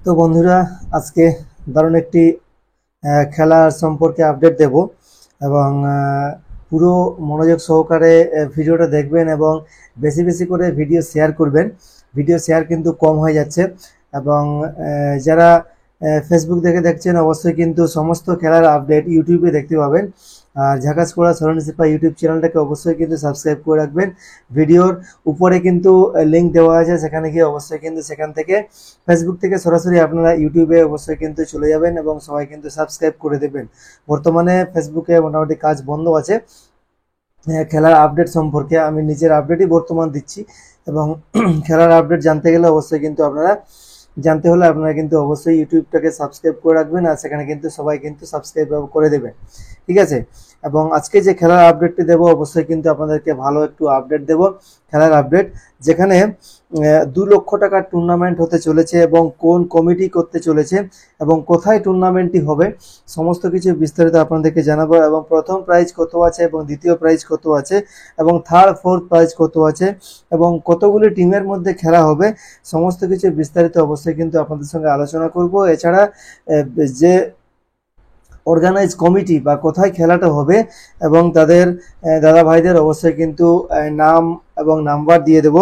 তো বন্ধুরা, আজকে দারুণ একটি খেলার সম্পর্কে আপডেট দেব এবং পুরো মনোযোগ সহকারে ভিডিওটা দেখবেন এবং বেশি বেশি করে ভিডিও শেয়ার করবেন। ভিডিও শেয়ার কিন্তু কম হয়ে যাচ্ছে এবং যারা ফেসবুক দেখে দেখছেন অবশ্যই কিন্তু সমস্ত খেলার আপডেট ইউটিউবে দেখতে পাবেন। আর ঝাকাস কোড়া সরণি সিপা ইউটিউব চ্যানেলটাকে অবশ্যই কিন্তু সাবস্ক্রাইব করে রাখবেন। ভিডিওর উপরে কিন্তু লিঙ্ক দেওয়া আছে, সেখানে গিয়ে অবশ্যই কিন্তু সেখান থেকে ফেসবুক থেকে সরাসরি আপনারা ইউটিউবে অবশ্যই কিন্তু চলে যাবেন এবং সবাই কিন্তু সাবস্ক্রাইব করে দেবেন। বর্তমানে ফেসবুকে মোটামুটি কাজ বন্ধ আছে খেলার আপডেট সম্পর্কে। আমি নিজের আপডেটই বর্তমান দিচ্ছি এবং খেলার আপডেট জানতে গেলে অবশ্যই কিন্তু আপনারা কিন্তু অবশ্যই ইউটিউবটাকে সাবস্ক্রাইব করে রাখবেন আর সেখানে কিন্তু সবাই কিন্তু সাবস্ক্রাইব করে দেবেন, ঠিক আছে। এবং আজকে যে খেলার আপডেটটি দেবো অবশ্যই কিন্তু আপনাদেরকে ভালো একটু আপডেট দেব, খেলার আপডেট, যেখানে 2 লক্ষ টাকার টুর্নামেন্ট হতে চলেছে এবং কোন কমিটি করতে চলেছে এবং কোথায় টুর্নামেন্টটি হবে সমস্ত কিছু বিস্তারিত আপনাদেরকে জানাবো। এবং প্রথম প্রাইজ কত আছে এবং দ্বিতীয় প্রাইজ কত আছে এবং থার্ড ফোর্থ প্রাইজ কত আছে এবং কতগুলি টিমের মধ্যে খেলা হবে সমস্ত কিছু বিস্তারিত অবশ্যই কিন্তু আপনাদের সঙ্গে আলোচনা করব। এছাড়া যে অর্গানাইজ কমিটি বা কোথায় খেলাটা হবে এবং তাদের দাদা ভাইদের অবশ্যই কিন্তু নাম এবং নাম্বার দিয়ে দেব,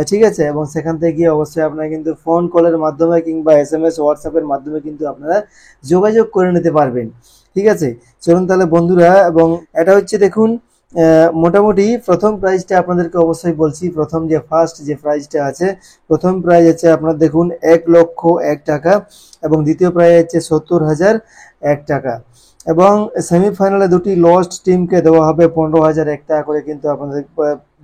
ঠিক আছে। এবং সেখান থেকে গিয়ে অবশ্যই আপনারা কিন্তু ফোন কলের মাধ্যমে কিংবা SMS হোয়াটসঅ্যাপের মাধ্যমে কিন্তু আপনারা যোগাযোগ করে নিতে পারবেন, ঠিক আছে। চলুন তাহলে বন্ধুরা, এবং এটা হচ্ছে দেখুন মোটামুটি প্রথম প্রাইজটা আপনাদেরকে অবশ্যই বলছি। প্রথম যে ফার্স্ট যে প্রাইজটা আছে, প্রথম প্রাইজ আছে আপনার দেখুন 1,01,000 টাকা এবং দ্বিতীয় প্রাইজ হচ্ছে 70,001 টাকা এবং সেমিফাইনালে দুটি লস্ট টিমকে দেওয়া হবে 15,001 টাকা করে কিন্তু আপনাদের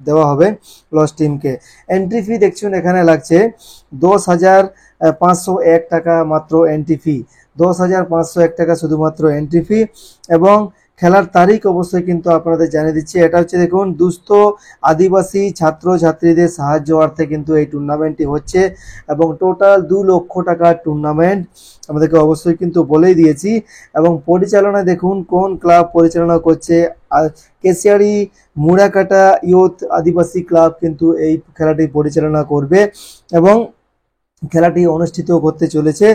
দেওয়া হবে লস্ট টিমকে। এন্ট্রি ফি দেখছেন এখানে লাগছে 10,501 টাকা মাত্র এন্ট্রি ফি, 10,501 টাকা শুধুমাত্র এন্ট্রি ফি। এবং খেলার তারিখ অবশ্যই কিন্তু আপনাদের জানিয়ে দিচ্ছি। এটা হচ্ছে দেখুন দুস্থ আদিবাসী ছাত্র ছাত্রীদের সাহায্যার্থে কিন্তু এই টুর্নামেন্টটি হচ্ছে এবং টোটাল 2 লক্ষ টাকার টুর্নামেন্ট আমাদেরকে অবশ্যই কিন্তু বলেই দিয়েছি। এবং পরিচালনা দেখুন কোন ক্লাব পরিচালনা করছে, কেশিয়ারি মুড়াকাটা ইয়ুথ আদিবাসী ক্লাব কিন্তু এই খেলাটি পরিচালনা করবে এবং খেলাটি অনুষ্ঠিত করতে চলেছে।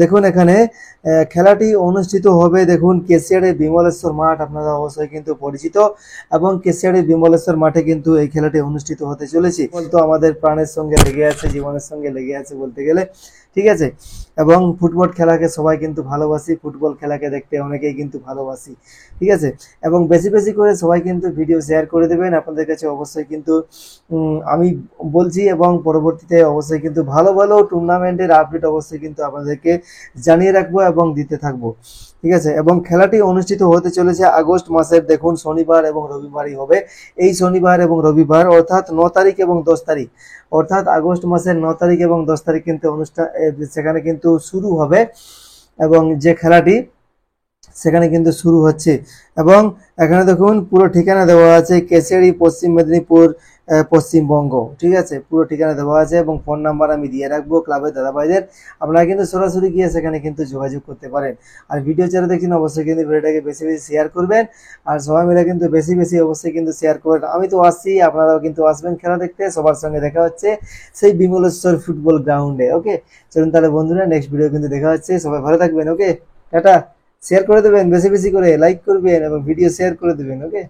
দেখুন এখানে খেলাটি অনুষ্ঠিত হবে দেখুন কেশিয়ারের বিমলেশ্বর মাঠ, আপনারা অবশ্যই কিন্তু পরিচিত এবং কেশিয়ারের বিমলেশ্বর মাঠে কিন্তু এই খেলাটি অনুষ্ঠিত হতে চলেছে। তো আমাদের প্রাণের সঙ্গে লেগে আছে, জীবনের সঙ্গে লেগে আছে বলতে গেলে, ঠিক আছে। এবং ফুটবল খেলাকে সবাই কিন্তু ভালোবাসি, ফুটবল খেলাকে দেখতে অনেকেই কিন্তু ভালোবাসি, ঠিক আছে। এবং বেশি বেশি করে সবাই কিন্তু ভিডিও শেয়ার করে দেবেন। আপনাদের কাছে অবশ্যই কিন্তু আমি বলছি এবং পরবর্তীতে অবশ্যই কিন্তু ভালো ভালো টুর্নামেন্টের আপডেট অবশ্যই কিন্তু আপনাদেরকে জানিয়ে রাখবো এবং দিতে থাকবো, ঠিক আছে। এবং খেলাটি অনুষ্ঠিত হতে চলেছে আগস্ট মাসের দেখুন শনিবার এবং রবিবারই হবে। এই শনিবার এবং রবিবার অর্থাৎ 9 তারিখ এবং 10 তারিখ, অর্থাৎ আগস্ট মাসের 9 তারিখ এবং 10 তারিখ কিন্তু অনুষ্ঠান সেখানে কিন্তু শুরু হবে এবং যে খেলাটি সেখানে কিন্তু শুরু হচ্ছে। এবং এখানে দেখুন পুরো ঠিকানা দেওয়া আছে কেশিয়ারি, পশ্চিম মেদিনীপুর, পশ্চিমবঙ্গ, ঠিক আছে। পুরো ঠিকানা দেওয়া আছে এবং ফোন নাম্বার আমি দিয়ে রাখবো ক্লাবের দাদা ভাইদের, আপনারা কিন্তু সরাসরি গিয়ে সেখানে কিন্তু যোগাযোগ করতে পারেন। আর ভিডিও যারা দেখছেন অবশ্যই কিন্তু ভিডিওটাকে বেশি বেশি শেয়ার করবেন আর সবাই মিলে কিন্তু বেশি বেশি অবশ্যই কিন্তু শেয়ার করবেন। আমি তো আসছি, আপনারাও কিন্তু আসবেন খেলা দেখতে। সবার সঙ্গে দেখা হচ্ছে সেই বিমলেশ্বর ফুটবল গ্রাউন্ডে। ওকে, চলুন তাহলে বন্ধুরা, নেক্সট ভিডিও কিন্তু দেখা হচ্ছে। সবাই ভালো থাকবেন। ওকে, টাটা। শেয়ার করে দেবেন, বেশি বেশি করে লাইক করবেন এবং ভিডিও শেয়ার করে দেবেন। ওকে।